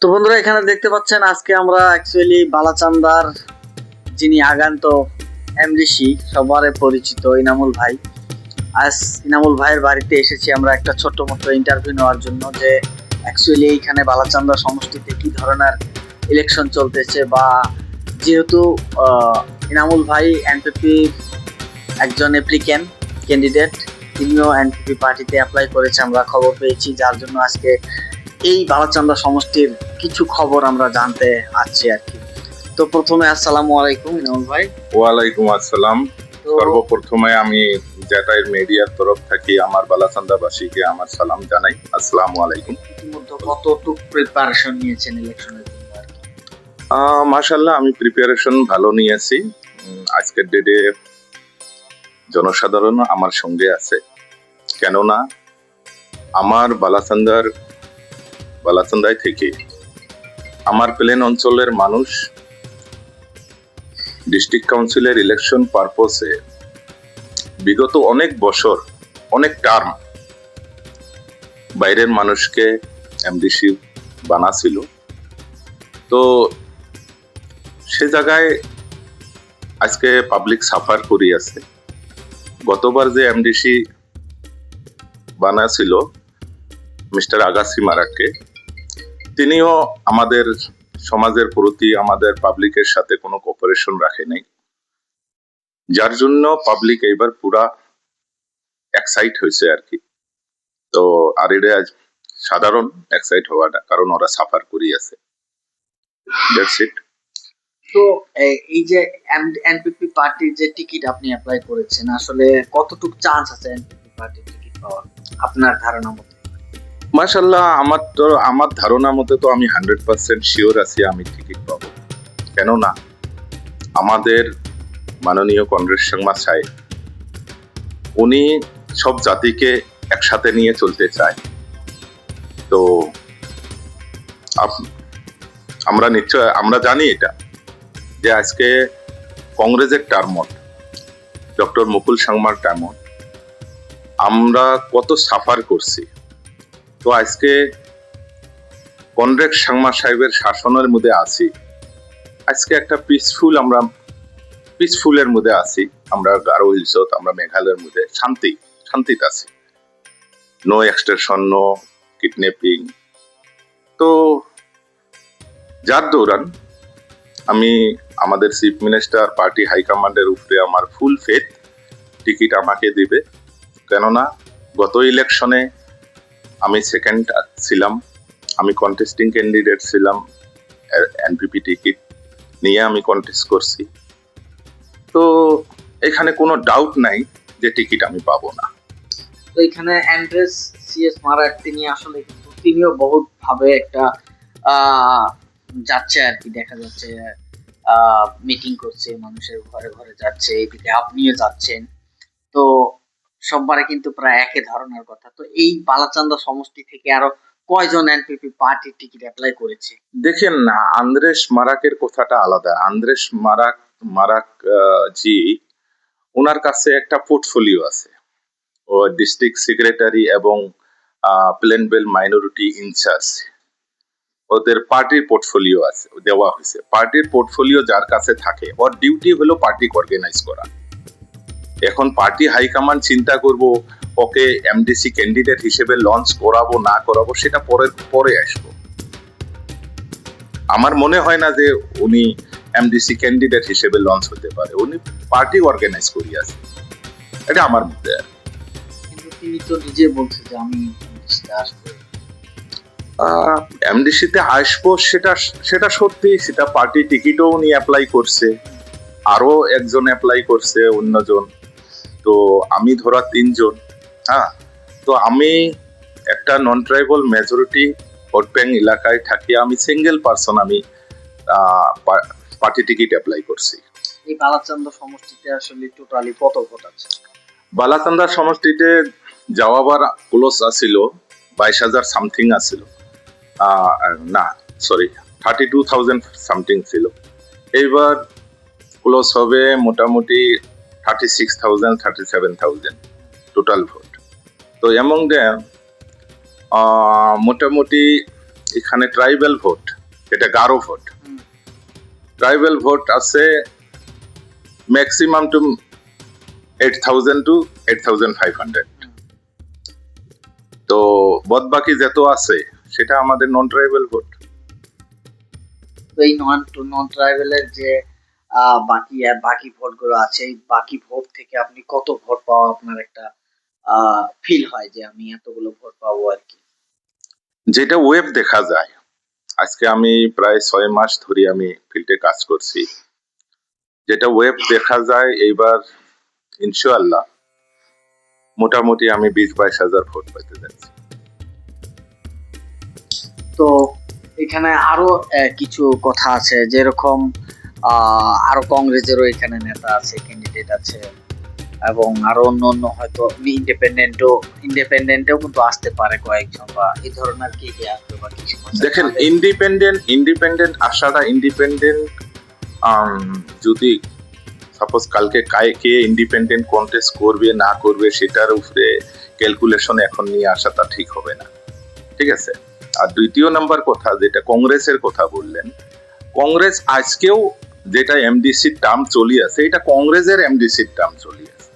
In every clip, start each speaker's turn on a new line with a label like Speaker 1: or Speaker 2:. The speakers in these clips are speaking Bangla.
Speaker 1: তো বন্ধুরা, এখানে দেখতে পাচ্ছেন আজকে আমরা অ্যাকচুয়ালি বালাচান্দার যিনি আগন্তুক এমডিসি সবার পরিচিত ইনামুল ভাই, আজ ইনামুল ভাইয়ের বাড়িতে এসেছি আমরা একটা ছোট্ট মতো ইন্টারভিউ নেওয়ার জন্য যে অ্যাকচুয়ালি এইখানে বালাচান্দা সমষ্টিতে কি ধরনের ইলেকশন চলতেছে, বা যেহেতু ইনামুল ভাই এনপিপির একজন অ্যাপ্লিক্যান্ট ক্যান্ডিডেট, তিনিও এনপিপি পার্টিতে অ্যাপ্লাই করেছে আমরা খবর পেয়েছি, যার জন্য আজকে এই বালাচান্দা সমষ্টির কিছু খবর আমরা জানতে আসছি আর কি। তো প্রথমে আসসালামু আলাইকুম ইনামুল ভাই।
Speaker 2: ওয়ালাইকুম আসসালাম।
Speaker 1: তো
Speaker 2: সর্বপ্রথমে আমি জেটাইর মিডিয়ার তরফ থেকে আমার বালাচান্দাবাসীকে আমার সালাম জানাই। আসসালামু আলাইকুম।
Speaker 1: ইতিমধ্যে কতটুকু প্রিপারেশন নিয়েছেন ইলেকশনের জন্য আর কি?
Speaker 2: মাশাআল্লাহ, আমি প্রিপারেশন ভালো নিয়েছি। আজকের ডেটে জনসাধারণ আমার সঙ্গে আছে, কেননা আমার বালাচান্দায় থেকে আমার প্লেন অঞ্চলের মানুষ ডিস্ট্রিক্ট কাউন্সিলের ইলেকশন পারপসে বিগত অনেক বছর, অনেক টার্ম বাইরের মানুষকে এমডিসি বানাছিল। তো সে জায়গায় আজকে পাবলিক সাফার করি আছে। গতবার যে এমডিসি বানাছিল মিস্টার আগাসি মারাককে, তিনিও আমাদের সমাজের প্রতি, আমাদের পাবলিকের সাথে কোনো কোঅপারেশন রাখে নাই, যার জন্য পাবলিক এইবার পুরা এক্সাইট হয়েছে আর কি। তো আর এটা সাধারণ এক্সাইট হওয়াটা, কারণ ওরা সাফার করি আছে। That's it.
Speaker 1: তো এই যে এনপিপি পার্টির যে টিকিট আপনি অ্যাপ্লাই করেছেন, আসলে কতটুকু চান্স আছে এনপিপি পার্টির টিকিট পাওয়ার আপনার ধারণা মতে?
Speaker 2: মাশাআল্লাহ, আমার ধারণা মতে তো আমি 100% শিওর আছি আমি টিকিট পাবো। কেননা আমাদের মাননীয় কংগ্রেস সংমা সাহেব, উনি সব জাতিকে একসাথে নিয়ে চলতে চায়। তো আমরা জানি এটা, যে আজকে কংগ্রেসের টার্মট, ডক্টর মুকুল সাংমার টার্মট আমরা কত সাফার করছি। তো আজকে কনরেড সাংমা সাহেবের শাসনের মধ্যে আছি, আজকে একটা পিসফুলের মধ্যে আছি। আমরা গারো হিলসত, আমরা মেঘালয়ের মধ্যে শান্তিতে আছি। No extension, no kidnapping. তো যার দৌরান আমি আমাদের চিফ মিনিস্টার, পার্টি হাইকমান্ডের উপরে আমার ফুল ফেথ, টিকিট আমাকে দিবে। কেননা গত ইলেকশনে আমি সেকেন্ড ছিলাম, আমি কন্টেস্টিং ক্যান্ডিডেট ছিলাম, এনপিপি টিকিট নিয়ে আমি কন্টেস্ট করছি। তো এখানে কোনো ডাউট নাই যে টিকিট আমি পাবো না।
Speaker 1: তো এখানে অ্যান্ড্রেস সিএস মারাক, তিনি আসলে কিন্তু তিনিও বহুত ভাবে একটা যাচ্ছে আর কি, দেখা যাচ্ছে মিটিং করছে, মানুষের ঘরে ঘরে যাচ্ছে, এদিকে আপনিও যাচ্ছেন। তো সববারে কিন্তু প্রায় একই ধরনের কথা। তো এই বালাচান্দা সমষ্টি থেকে আরো কয়জন এনপিপি পার্টির টিকিট অ্যাপ্লাই করেছে?
Speaker 2: দেখেন না, আন্দ্রেস মারাকের কথাটা আলাদা। আন্দ্রেস মারাক জি, ওনার কাছে একটা পোর্টফোলিও আছে। ও ডিস্ট্রিক্ট সেক্রেটারি এবং প্লেন বেল্ট মাইনরিটি ইনচার্জ, ওদের পার্টির পোর্টফোলিও আছে, দেওয়া হয়েছে। পার্টির পোর্টফোলিও যার কাছে থাকে, ওর ডিউটি হলো পার্টি অর্গানাইজ করা। এখন পার্টি হাইকমান্ড চিন্তা করব ওকে এমডিসি ক্যান্ডিডেট হিসেবে লঞ্চ করাবো না করাবো, সেটা পরে আসবো। আমার মনে হয় না যে উনি এমডিসি ক্যান্ডিডেট হিসেবে লঞ্চ হতে পারে। উনি পার্টি অর্গানাইজ করি আছে, এটা আমার মধ্যে।
Speaker 1: কিন্তু তিনি তো নিজে বলছে যে আমি আসবো।
Speaker 2: এমডিসিতে আসবো, সেটা সত্যি, সেটা পার্টি টিকিটও উনি অ্যাপ্লাই করছে, আরো একজন অ্যাপ্লাই করছে, অন্যজন। তো আমি ধরা 3 জন। হ্যাঁ, তো আমি একটা নন ট্রাইবাল মেজরিটি ভোট ব্যাংক এলাকায় থাকি, আমি সিঙ্গেল পার্সন, আমি পার্টি টিকিট অ্যাপ্লাই করছি।
Speaker 1: এই বালাচান্দা সমষ্টিতে আসলে টোটালি কত ভোট আছে?
Speaker 2: বালাচান্দা সমষ্টিতে যাওয়াবার ক্লোজ আছিল 22,000 সামথিং আছিল, না সরি 32,000 সামথিং ছিল। এইবার ক্লোজ হবে মোটামুটি 36,000 37,000 টোটাল ভোট। তো এমং দেম মোটামুটি এখানে ট্রাইবাল ভোট, এটা গারো ভোট।
Speaker 1: হুম।
Speaker 2: ট্রাইবাল ভোট আছে ম্যাক্সিমাম টু 8,000 টু 8,500। তো বাদবাকি যত আছে সেটা আমাদের নন ট্রাইবাল ভোট।
Speaker 1: তো এই নন ট্রাইবেলের যে বাকি বাকি ভোটগুলো আছে, এই বাকি ভোট থেকে আপনি কত ভোট পাওয়া আপনার একটা ফিল হয় যে আমি এতগুলো ভোট পাবো আর কি?
Speaker 2: যেটা ওয়েব দেখা যায়, আজকে আমি প্রায় 6 মাস ধরে আমি ফিল্ডে কাজ করছি, যেটা ওয়েব দেখা যায় এইবার ইনশাআল্লাহ মোটামুটি আমি 20-22 হাজার ভোট পেতে যাচ্ছি।
Speaker 1: তো এখানে আরো কিছু কথা আছে, যেরকম আরো কংগ্রেসেরও এখানে নেতা আছে, ক্যান্ডিডেট আছে, এবং আরো অন্য অন্য হয়তো ইন্ডিপেন্ডেন্টেও কিন্তু আসতে পারে কয়েকজন, বা এই ধরনের কি কি আসবে বা কিছু কথা
Speaker 2: দেখেন,
Speaker 1: তাহলে-
Speaker 2: ইন্ডিপেন্ডেন্ট আসাটা ইন্ডিপেন্ডেন্ট যদি সাপোজ কালকে কে ইন্ডিপেন্ডেন্ট কন্টেস্ট করবে না করবে সেটার উপরে ক্যালকুলেশন এখন নিয়ে আসাটা ঠিক হবে না, ঠিক আছে। আর দ্বিতীয় নাম্বার কথা, যেটা কংগ্রেসের কথা বললেন, কংগ্রেস আজকেও যেটা এমডিসির টার্ম চলি আছে, এটা কংগ্রেসের এমডিসির টার্ম চলি আছে।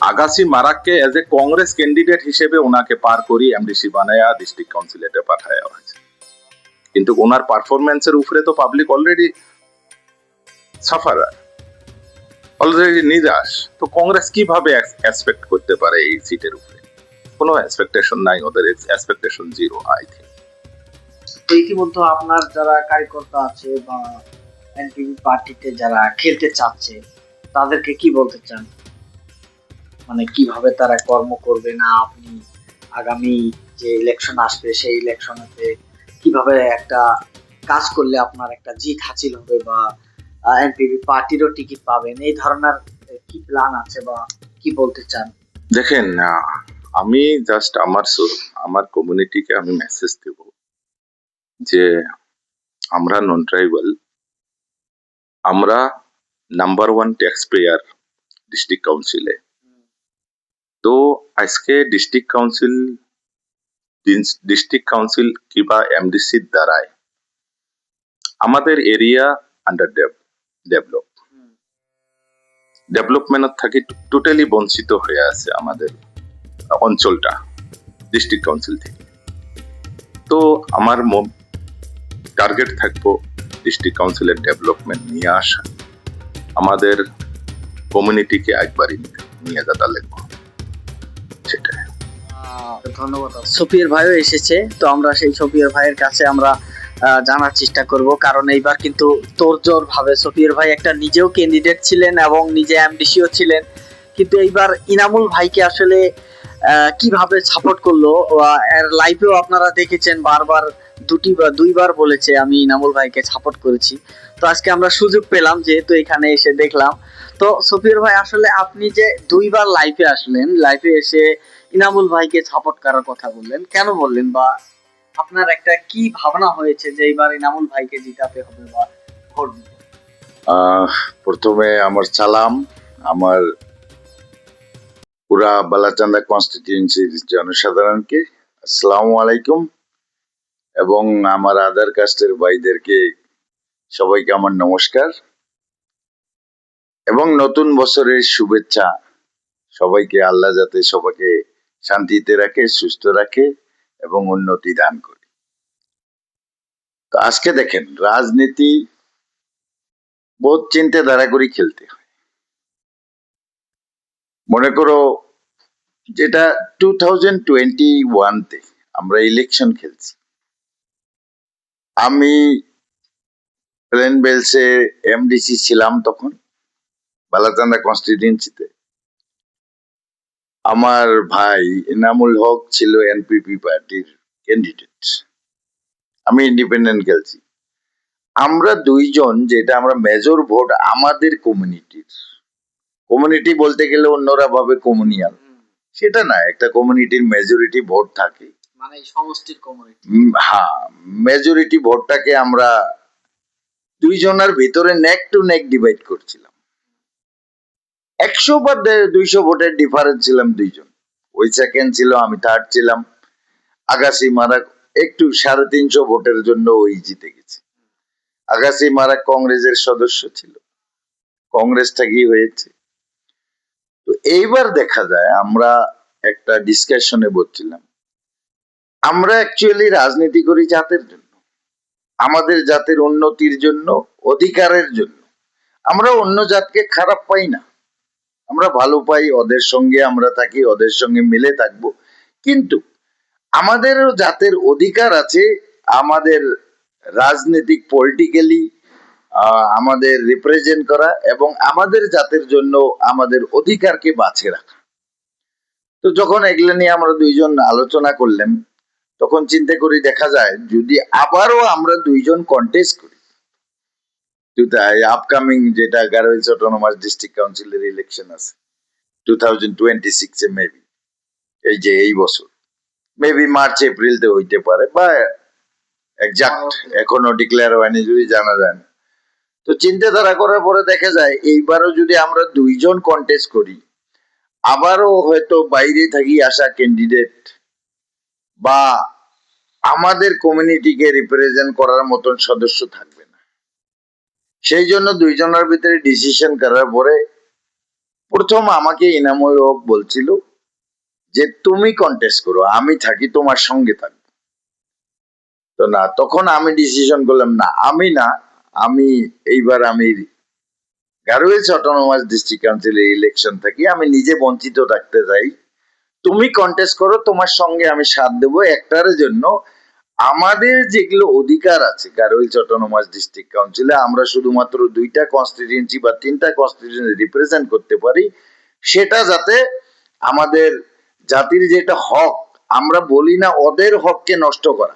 Speaker 2: আগাসি মারাককে এজ এ কংগ্রেস ক্যান্ডিডেট হিসেবে ওনাকে পার করি এমডিসি বানায়া ডিস্ট্রিক্ট কাউন্সিলেটে পাঠায়া হয়েছে, কিন্তু ওনার পারফরমেন্সের উপরে তো পাবলিক অলরেডি সাফারার, অলরেডি নিরাশ। তো কংগ্রেস কিভাবে এক্সপেক্ট করতে পারে এই সিটের উপরে? কোনো এক্সপেকটেশন নাই, ওদের এক্সপেকটেশন জিরো আই থিঙ্ক।
Speaker 1: তো ইতিমধ্যে আপনার যারা কার্যকর্তা আছে বা এনপিপি পার্টিতে যারা খেলতে চাচ্ছে তাদেরকে কি বলতে চান, মানে কিভাবে তারা কর্ম করবে, না আপনি আগামী যে ইলেকশন আসবে সেই ইলেকশনেতে কিভাবে একটা কাজ করলে আপনার একটা জিত হাসিল হবে বা এনপিপি পার্টিরও টিকিট পাবেন, এই ধরনের কি প্ল্যান আছে বা কি বলতে চান?
Speaker 2: দেখেন, আমি জাস্ট আমার কমিউনিটিকে আমি মেসেজ দেব যে আমরা নন ট্রাইবাল, আমরা নাম্বার 1 ট্যাক্স পেয়ার ডিস্ট্রিক্ট কাউন্সিলে। তো আজকে ডিস্ট্রিক্ট কাউন্সিল কিংবা এমডিসির দ্বারায় আমাদের এরিয়া আন্ডার ডেভেলপ, ডেভেলপমেন্ট থাকি টোটালি বঞ্চিত হয়ে আছে আমাদের অঞ্চলটা ডিস্ট্রিক্ট কাউন্সিল থেকে। তো আমার টার্গেট থাকবো ডিস্ট্রিক্ট কাউন্সিলের ডেভেলপমেন্ট নিয়ে আসা, আমাদের কমিউনিটিকে একবারই নিয়ে যেতে লাগবো, সেটাই।
Speaker 1: ধন্যবাদ। সফিয়ার ভাইও এসেছে, তো আমরা সেই সফিয়ার ভাইয়ের কাছে আমরা জানার চেষ্টা করব, কারণ এইবার কিন্তু তোড়জোড় ভাবে সফিয়ার ভাই একটা নিজেও ক্যান্ডিডেট ছিলেন এবং নিজে এমডিসিও ছিলেন, কিন্তু এইবার ইনামুল ভাইকে আসলে কিভাবে সাপোর্ট করলো, এর লাইভেও আপনারা দেখেছেন বারবার দুইবার বলেছে আমি ইনামুল ভাইকে সাপোর্ট করেছি। তো আজকে আমরা সুযোগ পেলাম যেহেতু এখানে এসে দেখলাম। তো সফিয়ার ভাই, আসলে আপনি যে দুইবার লাইভে আসলেন, লাইভে এসে ইনামুল ভাইকে সাপোর্ট করার কথা বললেন, কেন বললেন, বা আপনার একটা কি ভাবনা হয়েছে যে এবার ইনামুল ভাইকে জিতাতে হবে বা ভোট দিতে?
Speaker 3: প্রথমে আমার সালাম আমার পুরা বালাচান্দা কনস্টিটিউয়েন্সির জনসাধারণকে, আসসালামু আলাইকুম, এবং আমার আধার কাস্টের ভাইদেরকে সবাইকে আমার নমস্কার এবং নতুন বছরের শুভেচ্ছা। সবাইকে আল্লাহ যাতে সবাইকে শান্তিতে রাখে, সুস্থ রাখে এবং উন্নতি দান করে। তো আজকে দেখেন, রাজনীতি বহুত চিন্তাধারা করে খেলতে হয়। মনে করো যেটা 2021-তে আমরা ইলেকশন খেলছি, আমি প্লেন বেলসে এমডিসি ছিলাম তখন বালাচান্দা কনস্টিটিউয়েন্সিতে। আমার ভাই এনামুল হক ছিল এনপিপি পার্টির ক্যান্ডিডেট, আমি ইন্ডিপেন্ডেন্ট খেলছি। আমরা দুইজন, যেটা আমরা মেজর ভোট আমাদের কমিউনিটি বলতে গেলে অন্যরা ভাবে কমিউনিয়াল, সেটা না, একটা কমিউনিটির মেজরিটি ভোট থাকে,
Speaker 1: মানে সমষ্টির কমিউনিটি।
Speaker 3: হ্যাঁ, মেজরিটি ভোটটাকে আমরা দুইজনের ভিতরে নেক টু নেক ডিভাইড করছিলাম। 100 বা 200 ভোটের ডিফারেন্স ছিলাম দুইজন। ওই সেকেন্ড ছিল, আমি থার্ড ছিলাম। আগাসি মারা একটু 350 ভোটের জন্য ওই জিতে গেছে। আগাসি মারা কংগ্রেসের সদস্য ছিল, কংগ্রেস থেকেই হয়েছে। তো এইবার দেখা যায় আমরা একটা ডিসকাশনে বলছিলাম, আমরা অ্যাকচুয়ালি রাজনীতি করি জাতের জন্য, আমাদের জাতের উন্নতির জন্য, অধিকারের জন্য। আমরা অন্য জাতকে খারাপ পাই না, আমরা ভালো পাই, ওদের সঙ্গে আমরা থাকি, ওদের সঙ্গে মিলে থাকবো। কিন্তু আমাদেরও জাতের অধিকার আছে, আমাদের রাজনৈতিক পলিটিক্যালি আমাদের রিপ্রেজেন্ট করা এবং আমাদের জাতের জন্য আমাদের অধিকারকে বাঁচিয়ে রাখা। তো যখন এগুলো নিয়ে আমরা দুইজন আলোচনা করলাম, তখন চিন্তা করি দেখা যায় যদি আবারও আমরা দুইজন কন্টেস্ট করি, আপকামিং যেটা গারোইলস অটোনোমাস ডিস্ট্রিক্ট কাউন্সিলের ইলেকশন আছে 2026 মেবি, এই যে এই বছর মেবি মার্চ এপ্রিলতে হইতে পারে, বা এক্সাক্ট এখনো ডিক্লেয়ার হয়নি, যদি জানা যায় না। তো চিন্তাধারা করার পরে দেখা যায় এইবারও যদি আমরা দুইজন কন্টেস্ট করি, আবারও হয়তো বাইরে থাকি আসা ক্যান্ডিডেট বা আমাদের কমিউনিটিকে রিপ্রেজেন্ট করার মতন সদস্য থাকবে না। সেই জন্য দুইজনের ভিতরে ডিসিশন করার পরে প্রথম আমাকে ইনামুল হক বলছিল যে তুমি কন্টেস্ট করো, আমি থাকি তোমার সঙ্গে থাকবো। তো না, তখন আমি ডিসিশন করলাম না, আমি এইবার আমি গারোইলস অটোনোমাস ডিস্ট্রিক্ট কাউন্সিলের ইলেকশন থেকে আমি নিজে বঞ্চিত থাকতে চাই। তুমি কন্টেস্ট করো, তোমার সঙ্গে আমি সাথ দেবো একটার জন্য। আমাদের যেগুলো অধিকার আছে গারোইলস অটোনোমাস ডিস্ট্রিক্ট কাউন্সিলে, আমরা শুধুমাত্র 2টা কনস্টিটিউয়েন্সি বা 3টা কনস্টিটিউয়েন্সি রিপ্রেজেন্ট করতে পারি, সেটা যাতে আমাদের জাতির যেটা হক, আমরা বলি না ওদের হককে নষ্ট করা,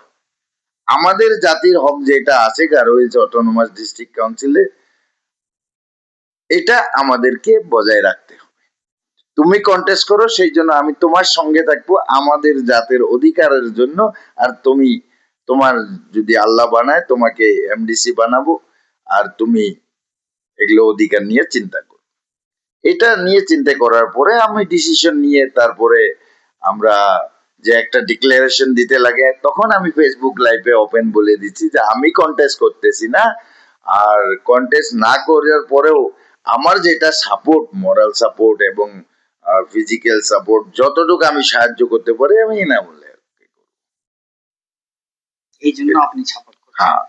Speaker 3: আমাদের জাতির হক যেটা আছে গারোইলস অটোনোমাস ডিস্ট্রিক্ট কাউন্সিলে, এটা আমাদেরকে বজায় রাখতে হবে। তুমি কন্টেস্ট করো, সেই জন্য আমি তোমার সঙ্গে থাকবো আমাদের জাতের অধিকারের জন্য। আর তুমি তোমার যদি আল্লাহ বানায় তোমাকে এমডিসি বানাবো, আর তুমি এগুলো অধিকার নিয়ে চিন্তা করো। এটা নিয়ে চিন্তা করার পরে আমি ডিসিশন নিয়ে তারপরে আমরা যে একটা ডিক্লারেশন দিতে লাগে, তখন আমি ফেসবুক লাইভে ওপেন বলে দিচ্ছি যে আমি কন্টেস্ট করতেছি না, আর কন্টেস্ট না করার পরেও আমার যেটা সাপোর্ট, মোরাল সাপোর্ট এবং ফিজিক্যাল সাপোর্ট, যতটুকু আমি সাহায্য করতে পারি আমি ইনামুল হককে করব।
Speaker 1: এই জন্য আপনি সাপোর্ট করেন।
Speaker 3: হ্যাঁ,